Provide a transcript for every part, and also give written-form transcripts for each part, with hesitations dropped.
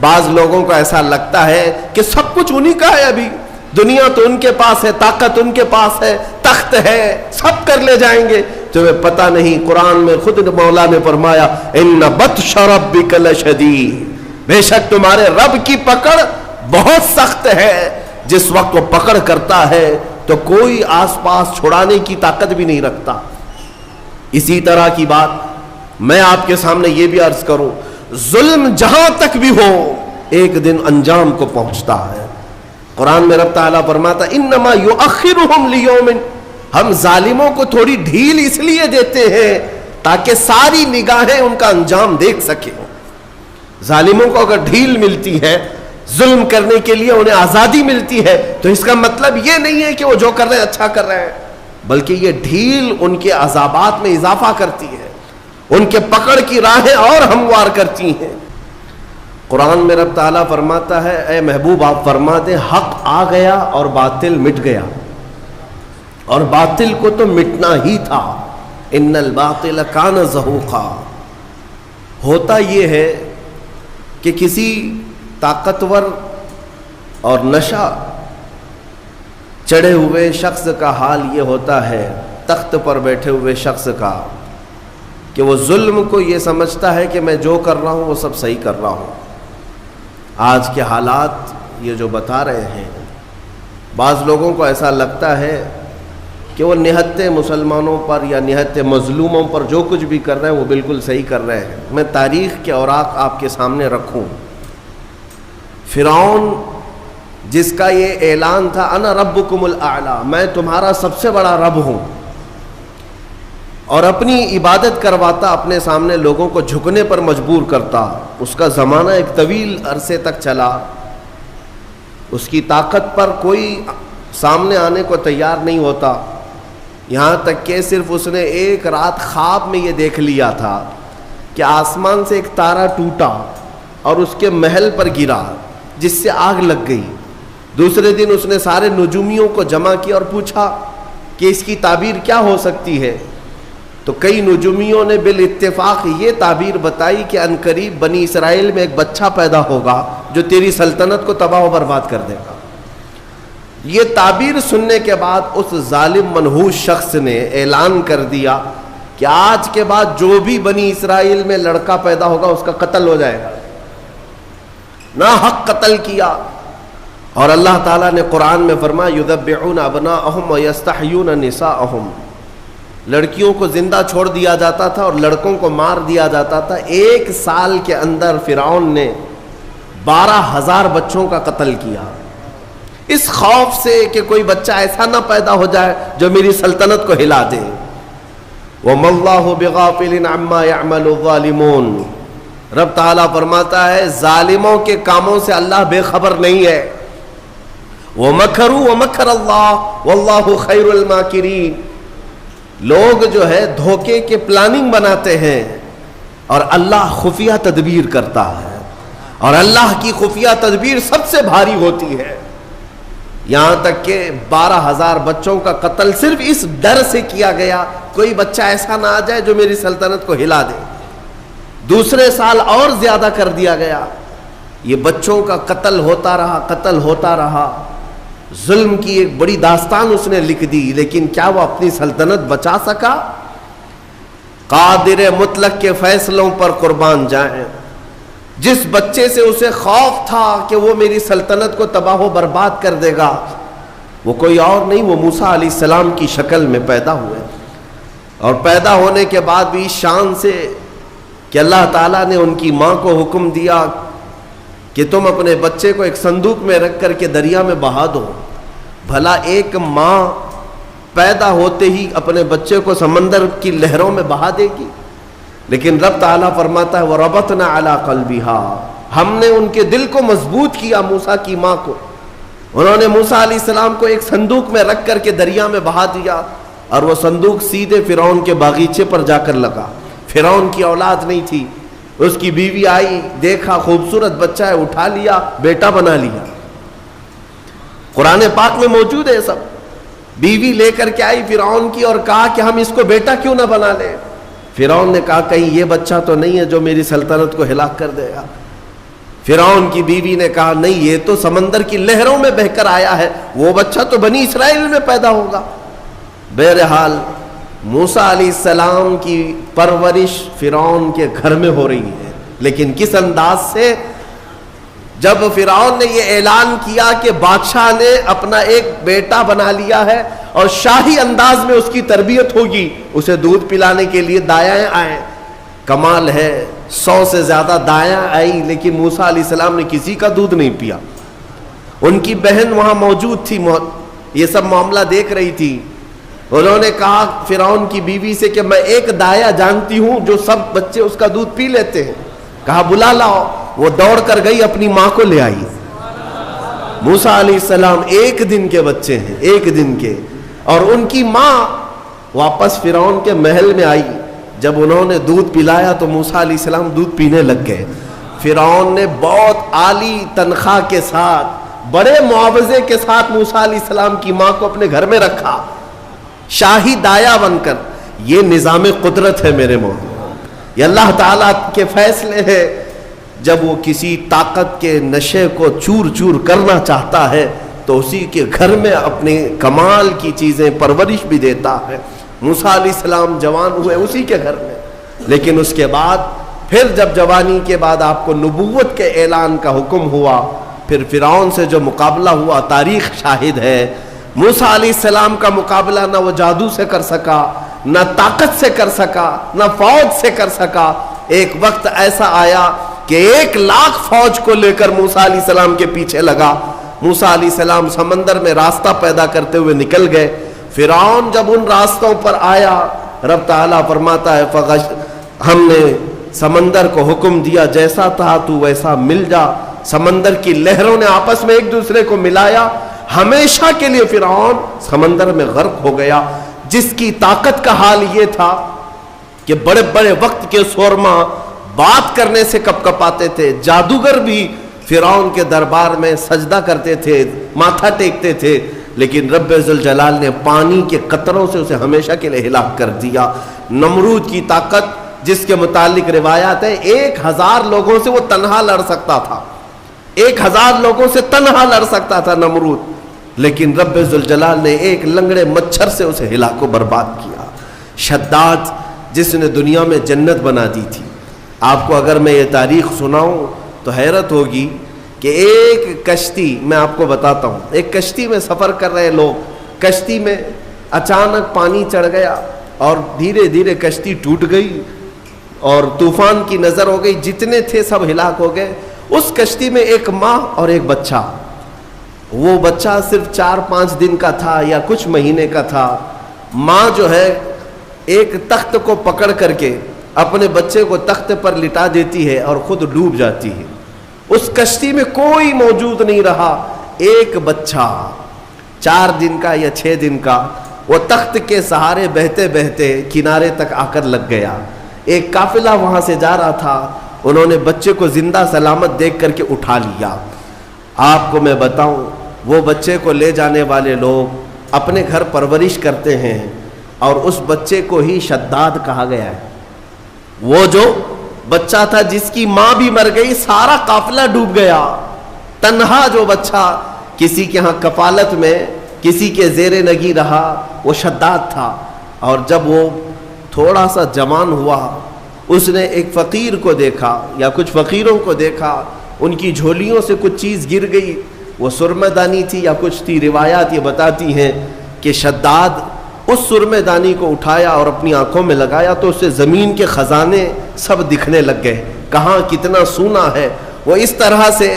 بعض لوگوں کو ایسا لگتا ہے کہ سب کچھ انہی کا ہے، ابھی دنیا تو ان کے پاس ہے، طاقت ان کے پاس ہے، تخت ہے، سب کر لے جائیں گے. تمہیں پتہ نہیں، قرآن میں خود مولا نے فرمایا ان بطش ربک لشدید، بے شک تمہارے رب کی پکڑ بہت سخت ہے. جس وقت وہ پکڑ کرتا ہے تو کوئی آس پاس چھڑانے کی طاقت بھی نہیں رکھتا. اسی طرح کی بات میں آپ کے سامنے یہ بھی عرض کروں، ظلم جہاں تک بھی ہو ایک دن انجام کو پہنچتا ہے. قرآن میں رب تعالیٰ فرماتا انما یؤخرہم لیوم، ہم ظالموں کو تھوڑی ڈھیل اس لیے دیتے ہیں تاکہ ساری نگاہیں ان کا انجام دیکھ سکیں. ظالموں کو اگر ڈھیل ملتی ہے، ظلم کرنے کے لیے انہیں آزادی ملتی ہے، تو اس کا مطلب یہ نہیں ہے کہ وہ جو کر رہے ہیں اچھا کر رہے ہیں، بلکہ یہ ڈھیل ان کے عذابات میں اضافہ کرتی ہے، ان کے پکڑ کی راہیں اور ہموار کرتی ہیں. قرآن میں رب تعالیٰ فرماتا ہے اے محبوب آپ فرما دیں حق آ گیا اور باطل مٹ گیا، اور باطل کو تو مٹنا ہی تھا. ان الباطل کان زہوقا. ہوتا یہ ہے کہ کسی طاقتور اور نشہ چڑھے ہوئے شخص کا حال یہ ہوتا ہے، تخت پر بیٹھے ہوئے شخص کا، کہ وہ ظلم کو یہ سمجھتا ہے کہ میں جو کر رہا ہوں وہ سب صحیح کر رہا ہوں. آج کے حالات یہ جو بتا رہے ہیں، بعض لوگوں کو ایسا لگتا ہے کہ وہ نہتے مسلمانوں پر یا نہتے مظلوموں پر جو کچھ بھی کر رہے ہیں وہ بالکل صحیح کر رہے ہیں. میں تاریخ کے اوراق آپ کے سامنے رکھوں. فرعون جس کا یہ اعلان تھا انا ربکم الاعلی، میں تمہارا سب سے بڑا رب ہوں، اور اپنی عبادت کرواتا، اپنے سامنے لوگوں کو جھکنے پر مجبور کرتا. اس کا زمانہ ایک طویل عرصے تک چلا. اس کی طاقت پر کوئی سامنے آنے کو تیار نہیں ہوتا، یہاں تک کہ صرف اس نے ایک رات خواب میں یہ دیکھ لیا تھا کہ آسمان سے ایک تارا ٹوٹا اور اس کے محل پر گرا جس سے آگ لگ گئی. دوسرے دن اس نے سارے نجومیوں کو جمع کیا اور پوچھا کہ اس کی تعبیر کیا ہو سکتی ہے. تو کئی نجومیوں نے بالاتفاق یہ تعبیر بتائی کہ عنقریب بنی اسرائیل میں ایک بچہ پیدا ہوگا جو تیری سلطنت کو تباہ و برباد کر دے گا. یہ تعبیر سننے کے بعد اس ظالم منحوس شخص نے اعلان کر دیا کہ آج کے بعد جو بھی بنی اسرائیل میں لڑکا پیدا ہوگا اس کا قتل ہو جائے گا. ناحق قتل کیا. اور اللہ تعالیٰ نے قرآن میں فرمایا یذبحون ابناءہم ویستحیون نساءہم، لڑکیوں کو زندہ چھوڑ دیا جاتا تھا اور لڑکوں کو مار دیا جاتا تھا. 1 سال کے اندر فرعون نے 12,000 بچوں کا قتل کیا، اس خوف سے کہ کوئی بچہ ایسا نہ پیدا ہو جائے جو میری سلطنت کو ہلا دے. وَمَا اللَّهُ بِغَافِلٍ عَمَّا يَعْمَلُ الظَّالِمُونَ. رب تعالیٰ فرماتا ہے ظالموں کے کاموں سے اللہ بے خبر نہیں ہے. وَمَكَرُوا وَمَكَرَ اللَّهُ وَاللَّهُ خَيْرُ الْمَاكِرِينَ. لوگ جو ہے دھوکے کے پلاننگ بناتے ہیں اور اللہ خفیہ تدبیر کرتا ہے، اور اللہ کی خفیہ تدبیر سب سے بھاری ہوتی ہے. یہاں تک کہ 12,000 بچوں کا قتل صرف اس ڈر سے کیا گیا کوئی بچہ ایسا نہ آ جائے جو میری سلطنت کو ہلا دے. دوسرے سال اور زیادہ کر دیا گیا. یہ بچوں کا قتل ہوتا رہا، قتل ہوتا رہا. ظلم کی ایک بڑی داستان اس نے لکھ دی، لیکن کیا وہ اپنی سلطنت بچا سکا؟ قادر مطلق کے فیصلوں پر قربان جائیں. جس بچے سے اسے خوف تھا کہ وہ میری سلطنت کو تباہ و برباد کر دے گا، وہ کوئی اور نہیں، وہ موسیٰ علیہ السلام کی شکل میں پیدا ہوئے. اور پیدا ہونے کے بعد بھی شان سے کہ اللہ تعالیٰ نے ان کی ماں کو حکم دیا کہ تم اپنے بچے کو ایک صندوق میں رکھ کر کے دریا میں بہا دو. بھلا ایک ماں پیدا ہوتے ہی اپنے بچے کو سمندر کی لہروں میں بہا دے گی؟ لیکن رب تعالیٰ فرماتا ہے وَرَبَطْنَا عَلَىٰ قَلْبِهَا، ہم نے ان کے دل کو مضبوط کیا. موسیٰ کی ماں کو انہوں نے موسیٰ علیہ السلام کو ایک صندوق میں رکھ کر کے دریا میں بہا دیا، اور وہ صندوق سیدھے فرعون کے باغیچے پر جا کر لگا. فرعون کی اولاد نہیں تھی، اس کی بیوی آئی، دیکھا خوبصورت بچہ ہے، اٹھا لیا، بیٹا بنا لیا. قرآن پاک میں موجود ہے سب. بیوی لے کر کے آئی فرعون کی اور کہا کہ ہم اس کو بیٹا کیوں نہ بنا لیں. فرعون نے کہا کہیں یہ بچہ تو نہیں ہے جو میری سلطنت کو ہلاک کر دے گا. فرعون کی بیوی نے کہا نہیں یہ تو سمندر کی لہروں میں بہ کر آیا ہے، وہ بچہ تو بنی اسرائیل میں پیدا ہوگا۔ بہرحال موسیٰ علیہ السلام کی پرورش فرعون کے گھر میں ہو رہی ہے، لیکن کس انداز سے؟ جب فرعون نے یہ اعلان کیا کہ بادشاہ نے اپنا ایک بیٹا بنا لیا ہے اور شاہی انداز میں اس کی تربیت ہوگی، اسے دودھ پلانے کے لیے دایائیں آئیں، کمال ہے 100 سے زیادہ دایاں آئی، لیکن موسیٰ علیہ السلام نے کسی کا دودھ نہیں پیا۔ ان کی بہن وہاں موجود تھی، یہ سب معاملہ دیکھ رہی تھی۔ انہوں نے کہا فرعون کی بیوی سے کہ میں ایک دایا جانتی ہوں جو سب بچے اس کا دودھ پی لیتے ہیں، کہا بلا لاؤ۔ وہ دوڑ کر گئی، اپنی ماں کو لے آئی۔ موسیٰ علیہ السلام ایک دن کے بچے ہیں، ایک دن کے، اور ان کی ماں واپس فرعون کے محل میں آئی۔ جب انہوں نے دودھ پلایا تو موسیٰ علیہ السلام دودھ پینے لگ گئے۔ فرعون نے بہت عالی تنخواہ کے ساتھ، بڑے معاوضے کے ساتھ موسیٰ علیہ السلام کی ماں کو اپنے گھر میں رکھا، شاہی دایا بن کر۔ یہ نظام قدرت ہے میرے مومنو، یہ اللہ تعالیٰ کے فیصلے ہیں۔ جب وہ کسی طاقت کے نشے کو چور چور کرنا چاہتا ہے تو اسی کے گھر میں اپنے کمال کی چیزیں پرورش بھی دیتا ہے۔ موسیٰ علیہ السلام جوان ہوئے اسی کے گھر میں، لیکن اس کے بعد پھر جب جوانی کے بعد آپ کو نبوت کے اعلان کا حکم ہوا، پھر فرعون سے جو مقابلہ ہوا تاریخ شاہد ہے۔ موسیٰ علیہ السلام کا مقابلہ نہ وہ جادو سے کر سکا، نہ طاقت سے کر سکا، نہ فوج سے کر سکا۔ ایک وقت ایسا آیا کہ 1,00,000 فوج کو لے کر موسیٰ علیہ السلام کے پیچھے لگا۔ موسیٰ علیہ السلام سمندر میں راستہ پیدا کرتے ہوئے نکل گئے۔ فرعون جب ان راستوں پر آیا، رب تعالیٰ فرماتا ہے ہم نے سمندر کو حکم دیا جیسا تھا تو ویسا مل جا۔ سمندر کی لہروں نے آپس میں ایک دوسرے کو ملایا، ہمیشہ کے لیے فرعون سمندر میں غرق ہو گیا، جس کی طاقت کا حال یہ تھا کہ بڑے بڑے وقت کے سورما بات کرنے سے کپ کپاتے تھے۔ جادوگر بھی فرعون کے دربار میں سجدہ کرتے تھے، ماتھا ٹیکتے تھے، لیکن رب ذوالجلال نے پانی کے قطروں سے اسے ہمیشہ کے لیے ہلاک کر دیا۔ نمرود کی طاقت جس کے متعلق روایات ہے 1,000 لوگوں سے وہ تنہا لڑ سکتا تھا، 1,000 لوگوں سے تنہا لڑ سکتا تھا نمرود، لیکن رب ذوالجلال نے ایک لنگڑے مچھر سے اسے ہلاک و برباد کیا۔ شداد جس نے دنیا میں جنت بنا دی تھی، آپ کو اگر میں یہ تاریخ سناؤں تو حیرت ہوگی کہ ایک کشتی، میں آپ کو بتاتا ہوں، ایک کشتی میں سفر کر رہے لوگ، کشتی میں اچانک پانی چڑھ گیا اور دھیرے دھیرے کشتی ٹوٹ گئی اور طوفان کی نظر ہو گئی، جتنے تھے سب ہلاک ہو گئے۔ اس کشتی میں ایک ماں اور ایک بچہ، وہ بچہ صرف 4-5 دن کا تھا یا کچھ مہینے کا تھا۔ ماں جو ہے ایک تخت کو پکڑ کر کے اپنے بچے کو تخت پر لٹا دیتی ہے اور خود ڈوب جاتی ہے۔ اس کشتی میں کوئی موجود نہیں رہا، ایک بچہ 4 دن کا یا 6 دن کا، وہ تخت کے سہارے بہتے بہتے کنارے تک آ کر لگ گیا۔ ایک قافلہ وہاں سے جا رہا تھا، انہوں نے بچے کو زندہ سلامت دیکھ کر کے اٹھا لیا۔ آپ کو میں بتاؤں، وہ بچے کو لے جانے والے لوگ اپنے گھر پرورش کرتے ہیں، اور اس بچے کو ہی شداد کہا گیا ہے۔ وہ جو بچہ تھا جس کی ماں بھی مر گئی، سارا قافلہ ڈوب گیا، تنہا جو بچہ کسی کے ہاں کفالت میں کسی کے زیر نگی رہا، وہ شداد تھا۔ اور جب وہ تھوڑا سا جوان ہوا، اس نے ایک فقیر کو دیکھا یا کچھ فقیروں کو دیکھا، ان کی جھولیوں سے کچھ چیز گر گئی، وہ سرمہ دانی تھی یا کچھ تھی۔ روایات یہ بتاتی ہیں کہ شداد اس سرمہ دانی کو اٹھایا اور اپنی آنکھوں میں لگایا تو اسے زمین کے خزانے سب دکھنے لگ گئے، کہاں کتنا سونا ہے۔ وہ اس طرح سے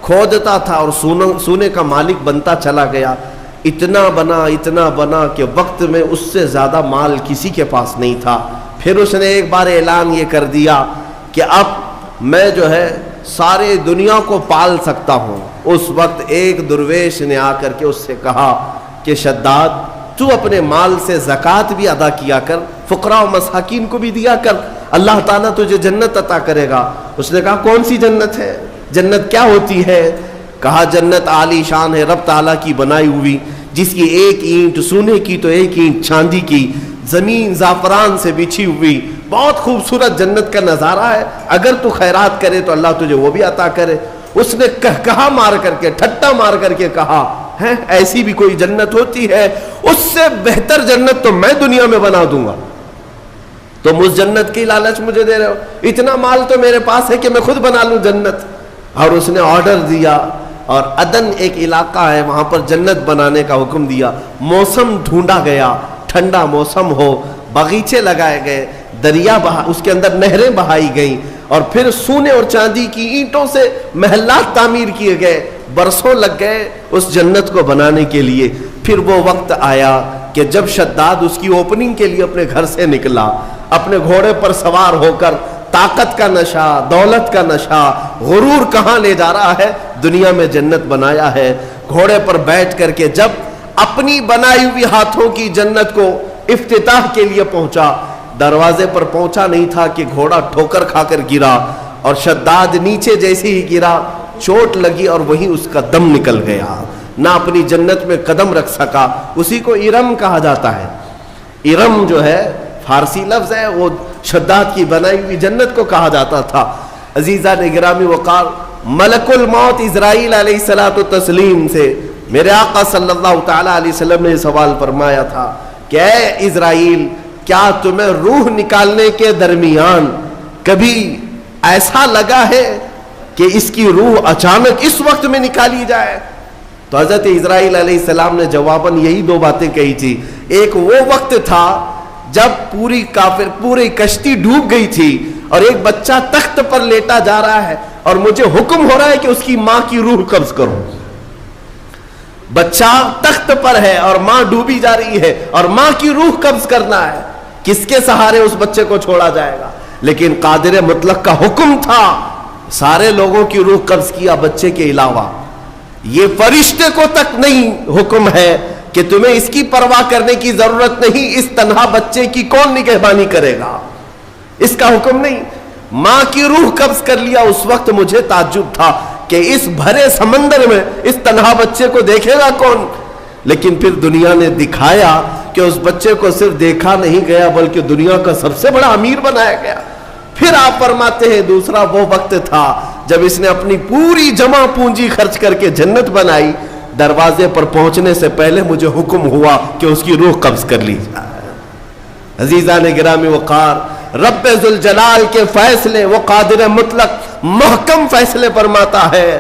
کھودتا تھا اور سونے کا مالک بنتا چلا گیا، اتنا بنا کہ وقت میں اس سے زیادہ مال کسی کے پاس نہیں تھا۔ پھر اس نے ایک بار اعلان یہ کر دیا کہ اب میں جو ہے سارے دنیا کو پال سکتا ہوں۔ اس وقت ایک درویش نے آ کر کے اس سے کہا کہ شداد، تو اپنے مال سے زکوٰۃ بھی ادا کیا کر، فقراء و مساکین کو بھی دیا کر، اللہ تعالیٰ تجھے جنت عطا کرے گا۔ اس نے کہا کون سی جنت ہے، جنت کیا ہوتی ہے؟ کہا جنت عالی شان ہے، رب تعالیٰ کی بنائی ہوئی، جس کی ایک اینٹ سونے کی تو ایک اینٹ چاندی کی، زمین زعفران سے بچھی ہوئی، بہت خوبصورت جنت کا نظارہ ہے، اگر تو خیرات کرے تو اللہ تجھے وہ بھی عطا کرے۔ اس نے کہا مار کر کے، ٹھٹا مار کر کے کہا ہے ایسی بھی کوئی جنت ہوتی ہے؟ اس سے بہتر جنت تو میں دنیا میں بنا دوں گا، تم اس جنت کی لالچ مجھے دے رہے ہو؟ اتنا مال تو میرے پاس ہے کہ میں خود بنا لوں جنت۔ اور اس نے آرڈر دیا، اور عدن ایک علاقہ ہے، وہاں پر جنت بنانے کا حکم دیا۔ موسم ڈھونڈا گیا، ٹھنڈا موسم ہو، باغیچے لگائے گئے، دریا اس کے اندر نہریں بہائی گئیں، اور پھر سونے اور چاندی کی اینٹوں سے محلات تعمیر کیے گئے، برسوں لگ گئے اس جنت کو بنانے کے لیے۔ پھر وہ وقت آیا کہ جب شداد اس کی اوپننگ کے لیے اپنے گھر سے نکلا، اپنے گھوڑے پر سوار ہو کر، طاقت کا نشہ، دولت کا نشہ، غرور کہاں لے جا رہا ہے؟ دنیا میں جنت بنایا ہے۔ گھوڑے پر بیٹھ کر کے جب اپنی بنائی ہوئی ہاتھوں کی جنت کو افتتاح کے لیے پہنچا، دروازے پر پہنچا نہیں تھا کہ گھوڑا ٹھوکر کھا کر گرا، اور شداد نیچے جیسے ہی گرا چوٹ لگی اور وہیں اس کا دم نکل گیا، نہ اپنی جنت میں قدم رکھ سکا۔ اسی کو ارم کہا جاتا ہے۔ ارم جو ہے فارسی لفظ ہے، وہ شداد کی بنائی ہوئی جنت کو کہا جاتا تھا۔ عزیزان گرامی وقار، ملک الموت اسرائیل علیہ الصلوۃ والتسلیم سے میرے آقا صلی اللہ تعالی علیہ وسلم نے سوال فرمایا تھا کہ اے اسرائیل، کیا تمہیں روح نکالنے کے درمیان کبھی ایسا لگا ہے کہ اس کی روح اچانک اس وقت میں نکالی جائے؟ تو حضرت اسرائیل علیہ السلام نے جواباً یہی دو باتیں کہی تھی۔ ایک وہ وقت تھا جب پوری کشتی ڈوب گئی تھی، اور ایک بچہ تخت پر لیٹا جا رہا ہے، اور مجھے حکم ہو رہا ہے کہ اس کی ماں کی روح قبض کرو۔ بچہ تخت پر ہے اور ماں ڈوبی جا رہی ہے، اور ماں کی روح قبض کرنا ہے، کس کے سہارے اس بچے کو چھوڑا جائے گا؟ لیکن قادر مطلق کا حکم تھا، سارے لوگوں کی روح قبض کیا بچے کے علاوہ۔ یہ فرشتے کو تک نہیں حکم ہے کہ تمہیں اس کی پرواہ کرنے کی ضرورت نہیں، اس تنہا بچے کی کون نگہبانی کرے گا، اس کا حکم نہیں۔ ماں کی روح قبض کر لیا۔ اس وقت مجھے تعجب تھا کہ اس بھرے سمندر میں اس تنہا بچے کو دیکھے گا کون؟ لیکن پھر دنیا نے دکھایا کہ اس بچے کو صرف دیکھا نہیں گیا بلکہ دنیا کا سب سے بڑا امیر بنایا گیا۔ پھر آپ فرماتے ہیں دوسرا وہ وقت تھا جب اس نے اپنی پوری جمع پونجی خرچ کر کے جنت بنائی، دروازے پر پہنچنے سے پہلے مجھے حکم ہوا کہ اس کی روح قبض کر لی جائے۔ عزیزان گرامی وقار، رب ذوالجلال کے فیصلے، وہ قادر مطلق محکم فیصلے فرماتا ہے۔